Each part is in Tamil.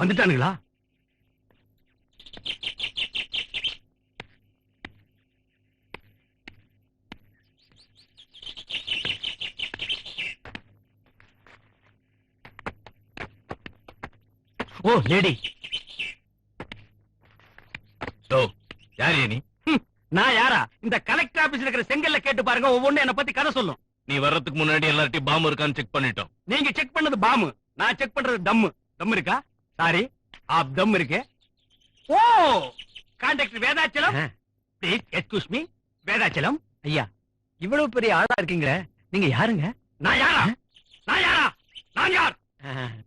வந்துட்டானுங்களா? ஓ லேடி. யார் நீ? நான் யாரா? இந்த கலெக்டர் ஆபீஸ்ல இருக்கிற செங்கல்ல கேட்டு பாருங்க, ஒவ்வொன்னு என்ன பத்தி கதை சொல்லும். நீ வர்றதுக்கு முன்னாடி எல்லார்ட்டையும் பாம்பு இருக்கான்னு செக் பண்ணிட்டோம். நீங்க செக் பண்ணது பாம்பு, நான் செக் பண்றது தம்மு. தம் இருக்கா? சாரி, ஆப் தம் இருக்கு. Oh contractor Vedachalam, please excuse me. Vedachalam ஐயா, இவ்வளவு பெரிய ஆளா இருக்கீங்களே, நீங்க யாருங்க? நான் யாரா? நான் யாரா? நான் யார்?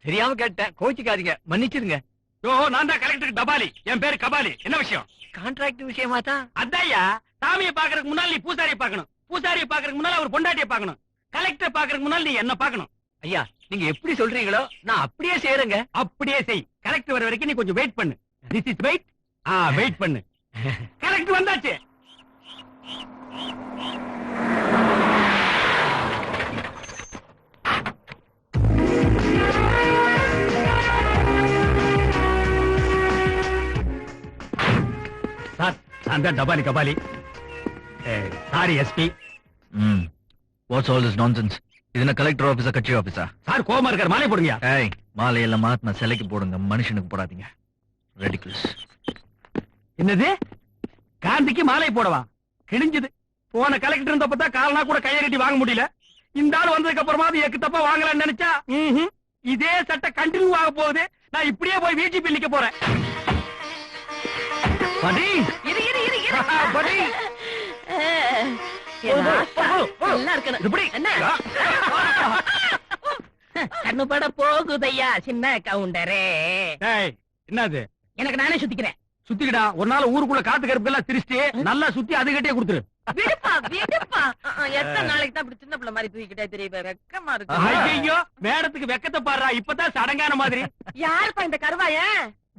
தெரியாம கேட்டேன், கோச்சிக்காதீங்க, மன்னிச்சிருங்க. ஓ நான் தான் கலெக்டருக்கு டபாலி, என் பேரு கபாலி. என்ன விஷயம்? கான்ட்ராக்ட் விஷயமா தான். அதையா, சாமியை பாக்குறதுக்கு முன்னால நீ பூசாரியை பார்க்கணும், பூசாரியை பாக்குறதுக்கு முன்னால அவர் பொண்டாட்டியை பார்க்கணும், கலெக்டர் பாக்குறதுக்கு முன்னால நீ என்ன பார்க்கணும். ஐயா, நீங்க எப்படி சொல்றீங்களோ நான் அப்படியே செய்யறேங்க. அப்படியே செய். கலெக்டர் வர வரைக்கும் நீ கொஞ்சம் வெயிட் பண்ணு. This is wait. வெயிட் பண்ணு. கலெக்டர் வந்தாச்சு. சார், நான் தான் Dabali Kabali. Sorry SP. What's all this nonsense? இது என்ன கலெக்டர் ஆபீஸா, கட்சி ஆபீஸா? சார் கோமா இருக்கார், மாலை போடுங்க. ஏய், மாலையெல்லாம் மாத்தின சிலைக்கு போடுங்க, மனுஷனுக்கு போடாதீங்க. ரெடிகுலஸ். என்னது? காந்திக்கு மாலை போடவா? கிழிஞ்சது. போன கலெக்டர் இருந்தப்பதான் காலனா கூட கையை கட்டி வாங்க முடியல. இந்த ஆள் வந்ததுக்கு அப்புறமா அது எக்கு தப்பா வாங்கலாம்னு நினைச்சா இதே சட்டை கண்டினியூ ஆக போகுது. நான் இப்படியே போய் விஜிபி நிக்க போறேன். படி இரு இரு இரு இரு படி. கண்ணுபட போகுதையா சின்ன கவுண்டரே. என்னது? எனக்கு நானே சுத்திக்கிறேன். சுத்திக்கிடா. ஒரு நாள் ஊருக்குள்ள காத்து கருப்பு எல்லாம் திரிச்சு நல்லா சுத்தி அதுகிட்டே கொடுத்துரு. விடுப்பா விடுப்பா. எத்தனை நாளைக்கு தான் இப்படி சின்ன பிள்ளை மாதிரி தூக்கிட்டே தெரியல. வெக்கமா இருக்கு. ஐயோ, மேடத்துக்கு வெக்கத்தை பாடுறா. இப்பதான் சடங்கான மாதிரி. யாருப்பா இந்த கருவாய?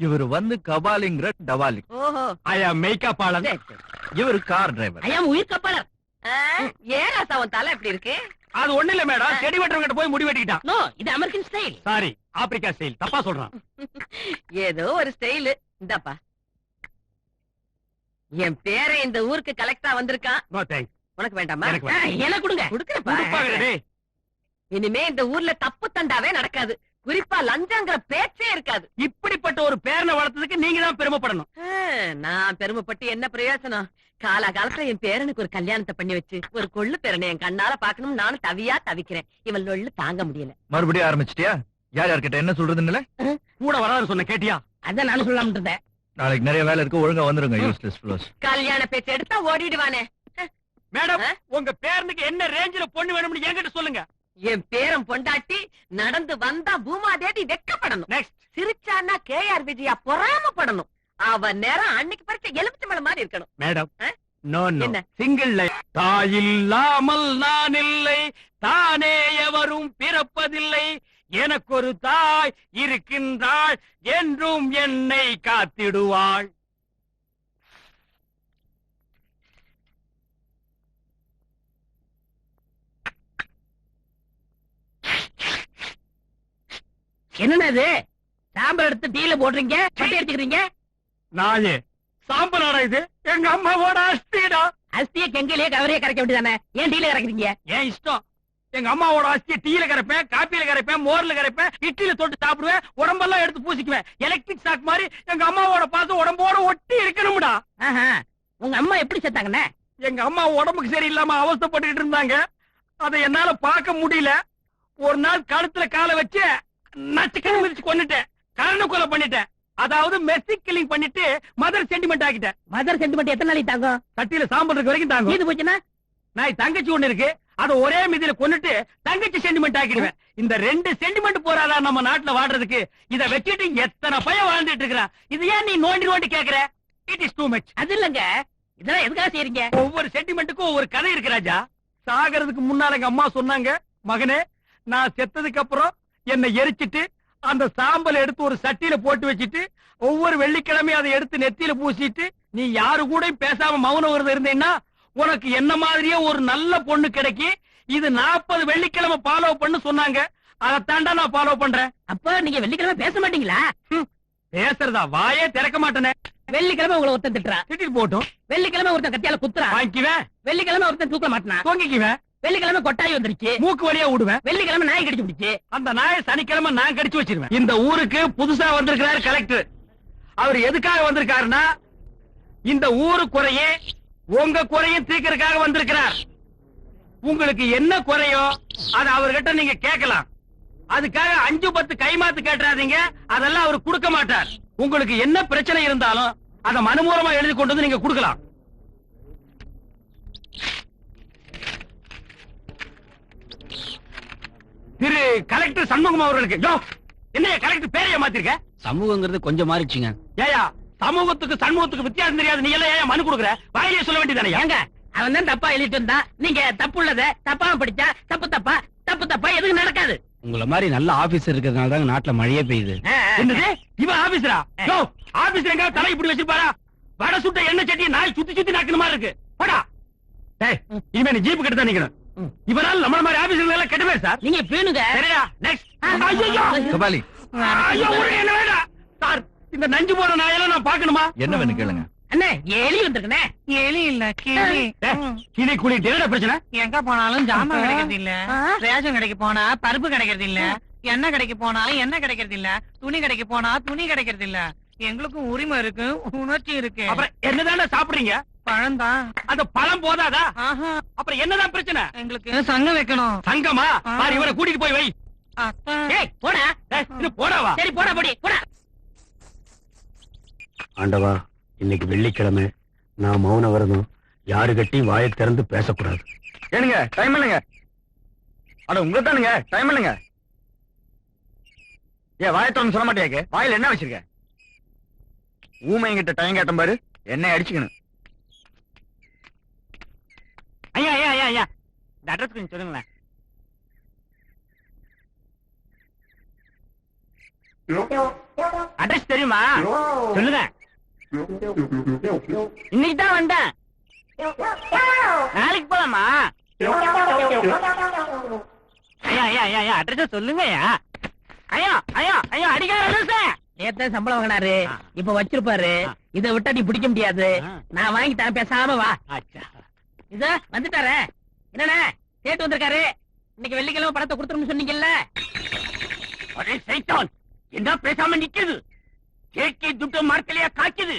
இவர் வந்து கபாலிங்கிற டபாலி. ஓஹோ. ஐயா மேக்கப் ஆளன். இவர் கார் டிரைவர். ஐயா உயிர் கப்பாளர். ஏன் ராசாவன் தலை எப்படி இருக்கு? அது ஒண்ணு இல்ல மேடம், செடி வெட்டுறவங்க போய் முடி வெட்டிக்கிட்டான். நோ, இது American style. Sorry, Africa style. தப்பா சொல்றான். ஏதோ ஒரு ஸ்டைல். இந்தாப்பா, என் பேரை இந்த ஊருக்கு கலெக்டரா வந்திருக்கான். No thanks. உனக்கு வேண்டாமா? எனக்கு வேண்டாம். எனக்கு கொடுங்க. கொடுக்குறப்பா. இனிமே இந்த ஊர்ல தப்பு தண்டாவே நடக்காது. குறிப்பா லஞ்சங்கிற பேச்சே இருக்காது. இப்படிப்பட்ட ஒரு பேரனை வளர்த்ததுக்கு நீங்க தான் பெருமைப்படணும். நான் பெருமைப்பட்டு என்ன பிரயோஜனம்? காலகாலத்துல என் பேரனுக்கு ஒரு கல்யாணத்தை பண்ணி வச்சு ஒரு கொள்ளு பேரனை என் கண்ணால பாக்கணும் நானும் தவியா தவிக்கிறேன். இவன் லொள்ளு தாங்க முடியல. மறுபடியும் ஆரம்பிச்சிட்டியா? யார் யார்கிட்ட என்ன சொல்றதுன்னு கூட வராது சொன்ன கேட்டியா? அதான் நானும் சொல்லாம இருந்தேன். நாளைக்கு நிறைய வேலை இருக்கு, ஒழுங்கா வந்துருங்க. Useless fellows. கல்யாண பேச்சு எடுத்தா ஓடிடுவானே. மேடம், உங்க பேரனுக்கு என்ன ரேஞ்சில பொண்ணு வேணும்னு என்கிட்ட சொல்லுங்க. என் பேரன் பொண்டாட்டி நடந்து வந்தா பூமாதேவி வெக்கப்படணும். நெக்ஸ்ட், சிரிச்சான்னா கேஆர் விஜயா பொறாமப்படணும். அவ நேரம் அன்னைக்கு பறிச்ச எலுமிச்சம்பழம் மாதிரி இருக்கணும். Madam, no no. என்ன? Single line. தாயில்லாமல் நான் இல்லை, தானே எவரும் பிறப்பதில்லை, எனக்கு ஒரு தாய் இருக்கின்றாள், என்றும் என்னை காத்திடுவாள். என்னது சாம்பல் எடுத்து டீல போடுறீங்க, சட்டை எடுத்துக்கிறீங்க? நாயே, சாம்பலாடா இது? எங்க அம்மாவோட அஸ்திடா. அஸ்திய கெங்கிலேயே கவரையே கரைக்க வேண்டியதானே, ஏன் டீல கரைக்கிறீங்க? ஏன் இஷ்டம். எங்க அம்மாவோட அஸ்தியை டீல கரைப்பேன், காப்பியில கரைப்பேன், மோர்ல கரைப்பேன், இட்லியில தொட்டு சாப்பிடுவேன், உடம்பெல்லாம் எடுத்து பூசிக்குவேன். எலக்ட்ரிக் ஷாக் மாதிரி எங்க அம்மாவோட பாசம் உடம்போட ஒட்டி இருக்கணும்டா. உங்க அம்மா எப்படி செத்தாங்கண்ணே? எங்க அம்மா உடம்புக்கு சரியில்லாம அவஸ்தைப்பட்டு இருந்தாங்க. அதை என்னால பார்க்க முடியல. ஒரு நாள் கழுத்துல காலை வச்சு நச்சுக்கணும் மிதிச்சு கொண்டுட்டேன். கரண கொலை பண்ணிட்டேன். அதாவது மெஸ்ஸிக் கில்லிங் பண்ணிட்டு மதர் சென்டிமெண்ட் ஆகிட்டேன். மதர் சென்டிமெண்ட் எத்தனை நாளைக்கு தாங்கும்? சட்டியில சாம்பல் இருக்க வரைக்கும் தாங்கும். இது போச்சுன்னா நான் தங்கச்சி ஒண்ணு இருக்கு, அதை ஒரே மிதியில கொண்டுட்டு தங்கச்சி சென்டிமெண்ட் ஆக்கிடுவேன். இந்த 2 சென்டிமெண்ட் போறாதா நம்ம நாட்டுல வாழ்றதுக்கு? இத வச்சுட்டு எத்தனை பையன் வாழ்ந்துட்டு இருக்கிறான். இது ஏன் நீ நோண்டி நோண்டி கேக்குற? It is too much. அது இல்லங்க, இதெல்லாம் எதுக்காக செய்றீங்க? ஒவ்வொரு சென்டிமெண்ட்டுக்கும் ஒவ்வொரு கதை இருக்கு ராஜா. சாகிறதுக்கு முன்னால எங்க அம்மா சொன்னாங்க, மகனே நான் செத்ததுக்கு அப்புறம் என்னை எரிச்சிட்டு அந்த சாம்பலை எடுத்து ஒரு சட்டியில போட்டு வச்சிட்டு ஒவ்வொரு வெள்ளிக்கிழமையும் அதை எடுத்து நெத்தியில பூசிட்டு நீ யாரு கூட பேசாம மௌன விரதம் இருந்தேன்னா உனக்கு என்ன மாதிரியே ஒரு நல்ல பொண்ணு கிடைக்கி. இது 40 வெள்ளிக்கிழமை ஃபாலோ பண்ணு சொன்னாங்க. அதைத்தாண்டா நான் ஃபாலோ பண்றேன். அப்ப நீங்க வெள்ளிக்கிழமை பேச மாட்டீங்களா? பேசுறதா வாயே திறக்க மாட்டேனே. வெள்ளிக்கிழமை உங்களை ஒருத்தன் திட்டுறா, திட்டிட்டு போட்டும். வெள்ளிக்கிழமை ஒருத்தன் கத்தியால குத்துறா, வாங்கிக்குவேன், வெள்ளிக்கிழமை ஒருத்தன் தூக்க மாட்டான், தொங்கிக்குவேன், வெள்ளிக்கிழமை கொட்டாய் வந்துருச்சு, மூக்கு வழியா விடுவேன், வெள்ளிக்கிழமை நாய் கடிச்சு பிடிச்சு. அந்த நாயை சனிக்கிழமை நான் கடிச்சு வச்சிருவேன். இந்த ஊருக்கு புதுசா வந்திருக்கிறார் கலெக்டர். அவர் எதுக்காக வந்திருக்காருன்னா இந்த ஊரு குறையே உங்க குறையும் தீர்க்கறதுக்காக வந்திருக்கிறார். உங்களுக்கு என்ன குறையோ அதை அவர்கிட்ட நீங்க கேட்கலாம். அதுக்காக 5-10 கைமாத்து கேட்டுறாதீங்க, அதெல்லாம் அவர் கொடுக்க மாட்டார். உங்களுக்கு என்ன பிரச்சனை இருந்தாலும் அதை மனுமூலமா எழுதி கொண்டு வந்து நீங்க கொடுக்கலாம். திரு கலெக்டர் சண்முகம் அவர்களுக்கு என்ன கலெக்டர் பேரைய மாத்திருக்க? சமூகங்கிறது கொஞ்சம் மாறிச்சுங்க. ஏயா சமூகத்துக்கு சண்முகத்துக்கு வித்தியாசம் தெரியாது, நீ எல்லாம் ஏன் மனு கொடுக்குற? வாயிலே சொல்ல வேண்டியதானே? ஏங்க அவன் தான் தப்பா எழுதிட்டு இருந்தா, நீங்க தப்பு உள்ளத தப்பாம படிச்சா தப்பு தப்பா எதுவும் நடக்காது. உங்கள மாதிரி நல்ல ஆபீசர் இருக்கிறதுனால தான் நாட்டுல மழையே பெய்யுது. என்னது இவன் ஆபீசரா? ஆபீசர் எங்க தலை இப்படி வச்சிருப்பாரா? வட சுட்ட எண்ணெய் சட்டியை நாய் சுத்தி சுத்தி நாக்குற மாதிரி இருக்கு. போடா இவன் நீ ஜீப்பு கிட்ட தான் நிக்கணும். இவரால் நம்மள மாதிரி ஆபீசர் எல்லாம் கெட்ட பேர் சார். நீங்க பேணுங்க. சரியா? நெக்ஸ்ட். ஐயோ கபாலி, ஐயோ என்ன வேண்டாம் சார். இந்த நஞ்சு போற நாயெல்லாம் நான் பாக்கணுமா? என்ன வேணும் கேளுங்க. அண்ணே எலி வந்திருக்கனே. எலி இல்ல கிளி. கிளி குளி என்னடா பிரச்சனை? எங்க போனாலும் ஜாமான் கிடைக்கிறது இல்ல, ரேஷன் கடைக்கு போனா பருப்பு கிடைக்கிறது இல்ல, எண்ணெய் கடைக்கு போனா எண்ணெய் கிடைக்கிறது இல்ல, துணி கடைக்கு போனா துணி கிடைக்கிறது இல்ல. எங்களுக்கும் உரிமை இருக்கு, உணர்ச்சி இருக்கு. அப்புறம் என்னதானே சாப்பிடுறீங்க? பழம் தான். அந்த பழம் போதாதா? ஆஹா, அப்புறம் என்னதான் பிரச்சனை? எங்களுக்கு சங்கம் வைக்கணும். சங்கமா? பாரு இவரை கூட்டிட்டு போய் வை. அத்தா, ஏய் போடா. இது போடவா? சரி போடா போடி போடா. ஆண்டவா, இன்னைக்கு வெள்ளிக்கிழமை, நான் மௌன விரதம். யாரு கட்டி வாயை திறந்து பேசக்கூடாது. ஏனுங்க டைம் இல்லைங்க. அட உங்க தானுங்க டைம் இல்லைங்க. ஏன் வாயத்தோன்னு சொல்ல மாட்டேங்க? வாயில என்ன வச்சிருக்க? ஊமைங்கிட்ட டைம் கேட்ட பாரு, என்ன அடிச்சுக்கணும். ஐயா ஐயா ஐயா ஐயா இந்த அட்ரஸ் கொஞ்சம் சொல்லுங்களேன். அட்ரஸ் தெரியுமா? சொல்லுங்க. இன்னைக்கு தான் வந்தேன், நாளைக்கு போலாமா? ஐயா ஐயா ஐயா ஐயா அட்ரஸ் சொல்லுங்க. ஐயா ஐயா ஐயா ஐயா அடிக்காத அட்ரஸ். நேத்தே சம்பளம் வாங்கினாரு, இப்ப வச்சிருப்பாரு. இதை விட்டா நீ பிடிக்க முடியாது. நான் வாங்கி தரேன், பேசாம வா. இத வந்துட்டாரே. என்னண்ணே சேட்டு வந்திருக்காரு. இன்னைக்கு வெள்ளிக்கிழமை பணத்தை கொடுத்துருன்னு சொன்னீங்கல்ல. அரே சைத்தான், என்ன பேசாம நிக்குது? சேட்கி துட்டு மார்க்கலையா காய்க்குது.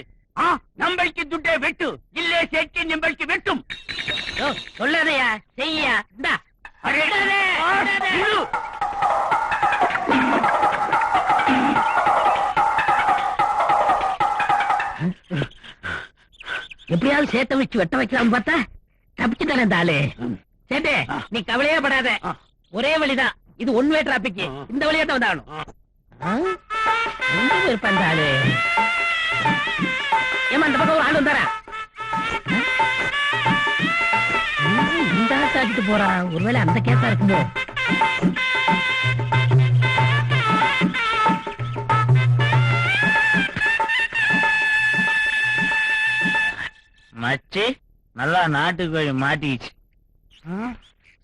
நம்மளுக்கு துட்டே வெட்டு, இல்லே சேட்கி நம்மளுக்கு வெட்டும். சொல்லாதையா செய்யா. இந்தா அரே இரு. எப்படியாவது சேத்த வச்சு வெட்ட வைக்கலாம் பார்த்தா தப்பிச்சுட்டானே இந்த ஆளு. சேட்டே நீ கவலையே படாத, ஒரே வழிதான். இது ஒன் வே டிராபிக், இந்த வழியா தான் வந்தாகணும். இருப்பான் இந்த ஆளு. ஏமா அந்த பக்கம் ஒரு ஆள் வந்தாரா? இந்த ஆள் தாக்கிட்டு போறான். ஒருவேளை அந்த கேஸா இருக்குமோ? மச்சி நல்லா நாட்டுக்கோழி மாட்டிச்சு.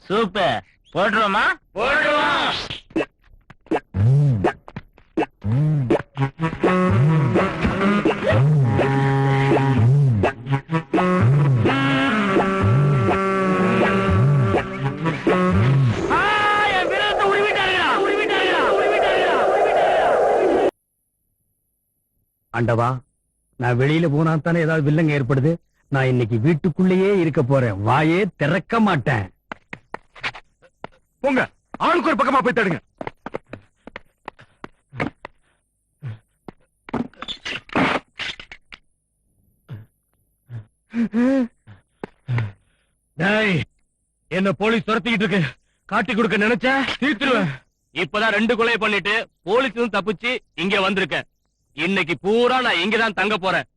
சூப்பர், போட்டுருவோமா? போடுவோம். என் விரதத்தை உருவிட்டாருடா, உருவிட்டாருடா, உருவிட்டாருடா, உருவிட்டாருடா. ஆண்டவா, நான் வெளியில போனா தானே ஏதாவது வில்லங்க ஏற்படுது. நான் இன்னைக்கு வீட்டுக்குள்ளேயே இருக்க போறேன், வாயே திறக்க மாட்டேன். போங்க, ஆளுக்கு ஒரு பக்கமா போய் தடுங்க. டேய், என்ன போலீஸ் துரத்திக்கிட்டு இருக்கு. காட்டி கொடுக்க நினைச்சா தீர்த்துருவேன். இப்பதான் 2 கொலையை பண்ணிட்டு போலீஸும் தப்பிச்சு இங்க வந்திருக்கேன். இன்னைக்கு பூரா நான் இங்கதான் தங்க போறேன்.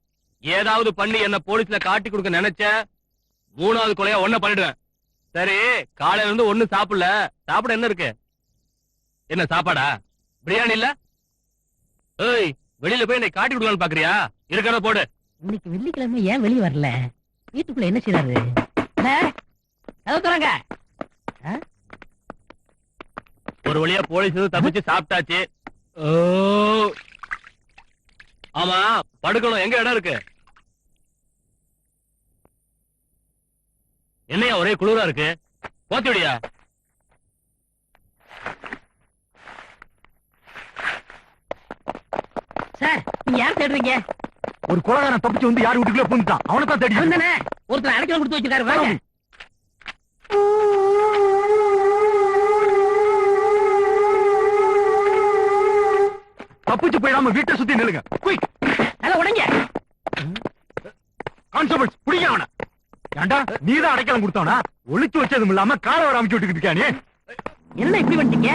ஏதாவது பண்ணி என்ன போலீஸ்ல காட்டி கொடுக்க நினைச்ச 3வது கொலையா ஒன்ன பண்ணிடுவேன். சரி, காலையில இருந்து ஒண்ணு சாப்பிடல. சாப்பிட என்ன இருக்கு? என்ன சாப்பாடா? பிரியாணி இல்ல? ஏய், வெளியில போய் என்னை காட்டி கொடுக்கலான்னு பாக்குறியா? இருக்கிறத போடு. இன்னைக்கு வெள்ளிக்கிழமை ஏன் வெளியே வரல? வீட்டுக்குள்ள என்ன செய்யறாரு? கதவு திறங்க. ஒரு ஒரு வழியா போலீஸ் தப்பிச்சு சாப்பிட்டாச்சு. ஓ ஆமா, படுக்கணும். எங்க இடம் இருக்கு? என்னையா ஒரே குளிரா இருக்கு? போத்தி விடியா. சார் நீங்க யார் தேடுறீங்க? ஒரு கொலகாரன் தப்பிச்சு வந்து யார் வீட்டுக்குள்ள பூந்துட்டான், அவனை தான் தேடி. அவன் தானே ஒருத்தர் அடைக்கலம் கொடுத்து வச்சிருக்காரு. வாங்க. தப்பிச்சு போயிடாம வீட்டை சுத்தி நில்லுங்க. குயிக் நல்லா உடைங்க. கான்ஸ்டபிள்ஸ் புடிங்க அவனை. ஏண்டா நீதான் அடைக்கலம் கொடுத்தவனா? ஒளிச்சு வச்சதும் இல்லாம காரை வர அமைச்சு விட்டுக்கிட்டு இருக்கானே. என்ன இப்படி பண்ணிட்டீங்க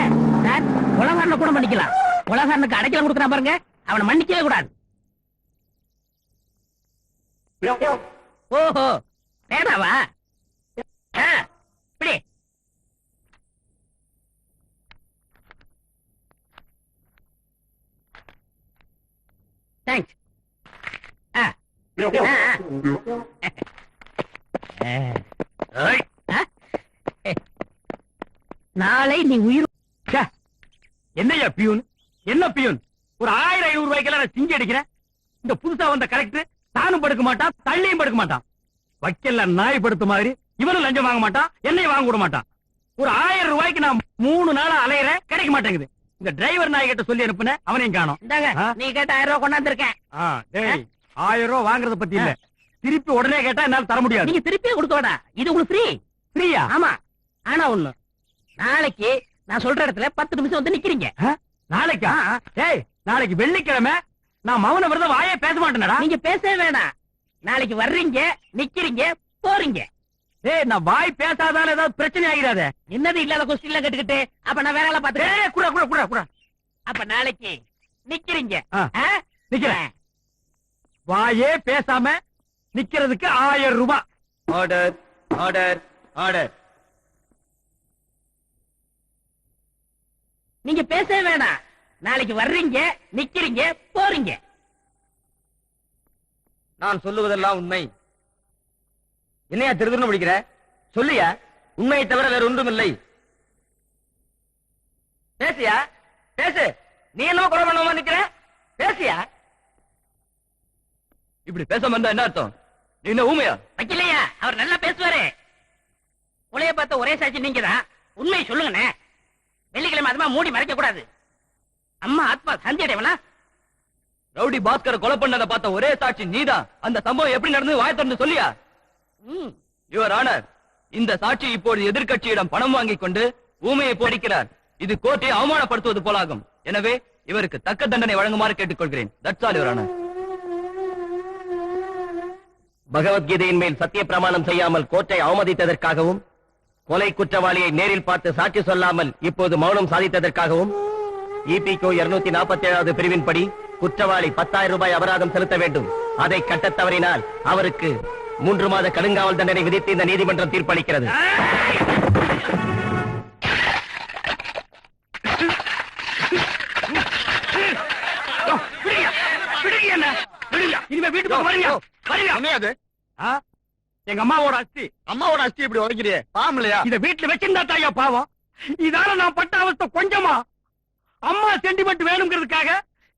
சார்? கொலகாரனை கூட மன்னிக்கலாம், கொலகாரனுக்கு அடைக்கலம் கொடுக்கறான் பாருங்க, அவனை மன்னிக்கவே கூடாது. ஓஹோ வேணாவா? இப்படி தேங்க்ஸ். நாளை நீ உயிர். என்னையா பியூன்? என்ன பியூன்? ஒரு 1500 ரூபாய்க்கெல்லாம் நான் சிங்கி அடிக்கிறேன். இந்த புதுசா வந்த கரெக்டர் தானும் படுக்க மாட்டான், தள்ளியும் படுக்க மாட்டான். வைக்கல நாய் படுத்த மாதிரி இவனும் லஞ்சம் வாங்க மாட்டான், என்னையும் வாங்க விட மாட்டான். ஒரு 1000 ரூபாய்க்கு நான் 3 நாளா அலையறேன், கிடைக்க மாட்டேங்குது. இந்த டிரைவர் நாய் கிட்ட சொல்லி அனுப்புன, அவனையும் காணோம். இந்தாங்க, நீ கேட்ட 1000 ரூபாய் கொண்டாந்துருக்கேன். 1000 ரூபாய் வாங்குறத பத்தி இல்ல, திருப்பி உடனே கேட்டா என்னால தர முடியாது. நீங்க திருப்பியே கொடுக்க வேண்டாம், இது உங்களுக்கு ஃப்ரீ. ஃப்ரீயா? ஆமா. ஆனா ஒண்ணு, நாளைக்கு நான் சொல்ற இடத்துல 10 நிமிஷம் வந்து நிக்கிறீங்க. நாளைக்கா? ஏய், நாளைக்கு வெள்ளிக்கிழமை, நான் மௌன விரதம் வாயே பேச மாட்டேனடா. நீங்க பேசவே வேணாம். நாளைக்கு வர்றீங்க, நிக்கிறீங்க, போறீங்க. ஏய், நான் வாய் பேசாதால ஏதாவது பிரச்சனை ஆகிறாதே. என்னது இல்லாத கொஸ்டின்ல கேட்டுக்கிட்டு அப்ப நான் வேற ஆளா பாத்துக்கிறேன். ஏய், குடா குடா குடா குடா. அப்ப நாளைக்கு நிக்கிறீங்க. நிக்கிறேன். வாயே பேசாம நிக்கிறதுக்கு 1000 ரூபாய். Order order order. நீங்க பேசவே வேணாம். நாளைக்கு வர்றீங்க, நிக்கிறீங்க, போறீங்க. நான் சொல்லுவதெல்லாம் உண்மை. என்னையா திருதுன்னு முடிக்கிற? சொல்லியா, உண்மையை தவிர வேற ஒன்றும் இல்லை. பேசியா, பேசு. நீ என்ன கொலை பண்ணாம நிக்கிற? பேசியா. இப்படி பேசாம இருந்தா என்ன அர்த்தம்? நீ என்ன ஊமையா? வைக்கலையா? அவர் நல்லா பேசுவாரு. உலைய பார்த்த ஒரே சாட்சி நீங்க தான். உண்மையை சொல்லுங்கண்ணே. வெள்ளிக்கிழமை அதுமா மூடி மறைக்க கூடாது. அம்மா ஆத்மா சாந்தி அடைவனா? ரவுடி பாஸ்கரை கொலை பண்ணதை பார்த்த ஒரே சாட்சி நீதான். அந்த சம்பவம் எப்படி நடந்து வாய் திறந்து சொல்லியா? யுவர் ஆனர், இந்த சாட்சி இப்போது எதிர்க்கட்சியிடம் பணம் வாங்கிக் கொண்டு ஊமையை போடிக்கிறார். இது கோர்ட்டை அவமானப்படுத்துவது போலாகும். எனவே இவருக்கு தக்க தண்டனை வழங்குமாறு கேட்டுக்கொள்கிறேன். That's all your honour. பகவத்கீதையின் மேல் சத்திய பிரமாணம் செய்யாமல் கோர்ட்டை அவமதித்ததற்காகவும், கொலை குற்றவாளியை நேரில் பார்த்து சாட்சி சொல்லாமல் இப்போது மௌனம் சாதித்ததற்காகவும் இபிகோ 247வது பிரிவின்படி குற்றவாளி 10,000 ரூபாய் அபராதம் செலுத்த வேண்டும். அதை கட்டத் தவறினால் அவருக்கு 3 மாத கடுங்காவல் தண்டனை விதித்து இந்த நீதிமன்றம் தீர்ப்பளிக்கிறது. இனிமே வீட்டுக்கு வரீங்க. எங்க அம்மாவோட அஸ்தி. அம்மாவோட அஸ்தி இப்படி உதைக்கிறியே, பாவம் இல்லையா? இத வீட்டுல வச்சிருந்தா தாயா பாவம். இதால நான் பட்ட அவஸ்தை கொஞ்சமா? அம்மா சென்டிமெண்ட் வேணுங்கிறதுக்காக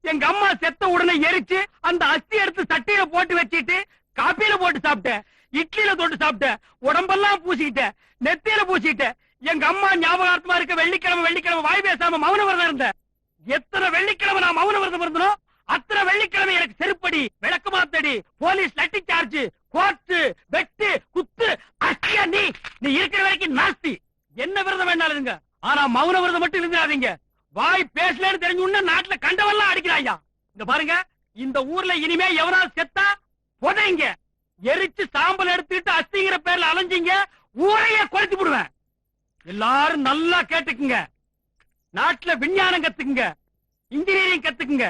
எங்க அம்மா செத்த உடனே எரிச்சு அந்த அஸ்தி எடுத்து சட்டியில போட்டு வச்சிட்டு காப்பியில போட்டு சாப்பிட்டேன், இட்லியில தொட்டு சாப்பிட்டேன், உடம்பெல்லாம் பூசிக்கிட்டேன், நெத்தியில பூசிக்கிட்டேன். எங்க அம்மா ஞாபகார்த்தமா இருக்க வெள்ளிக்கிழமை வாய் பேசாம மௌன விரதம் இருந்தேன். எத்தனை வெள்ளிக்கிழமை நான் மௌன விரதம் இருந்தனோ அத்தனை வெள்ளிக்கிழமை எனக்கு செருப்படி, விளக்கு மாத்தடி, போலீஸ் லட்டி சார்ஜ், கோர்ட்டு, வெட்டு, குத்து, அஸ்தியா. நீ இருக்கிற வரைக்கும் நாஸ்தி. என்ன விரதம் வேணாலும் இருங்க, ஆனா மௌன விரதம் மட்டும் இருந்துடாதீங்க. வாய் பேசலன்னு தெரிஞ்சு உடனே நாட்டுல கண்டவெல்லாம் அடிக்கிறாயா. இங்க பாருங்க, இந்த ஊர்ல இனிமே எவனாவது செத்தா புதைங்க. எரிச்சு சாம்பல் எடுத்துட்டு அஸ்திங்கிற பேர்ல அலைஞ்சீங்க, ஊரையே கொளுத்தி விடுவேன். எல்லாரும் நல்லா கேட்டுக்குங்க. நாட்டுல விஞ்ஞானம் கத்துக்குங்க, இன்ஜினியரிங் கத்துக்குங்க,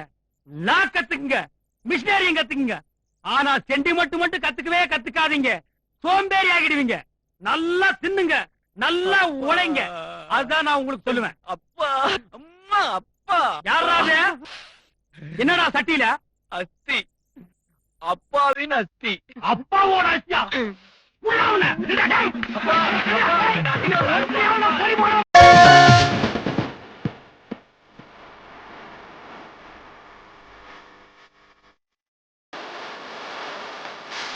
லா கத்துக்குங்க, மிஷினரியும் கத்துக்குங்க. ஆனா சென்டிமெண்ட் மட்டும் கத்துக்காதீங்க. சோம்பேறி ஆகிடுவீங்க. நல்லா தின்னுங்க, நல்லா உழைங்க. அதுதான் நான் உங்களுக்கு சொல்லுவேன். அப்பா, அம்மா, அப்பா. யாராவது என்னடா சட்டியில அஸ்தி, அப்பாவின் அஸ்தி. அப்பாவோட அஸ்தியா?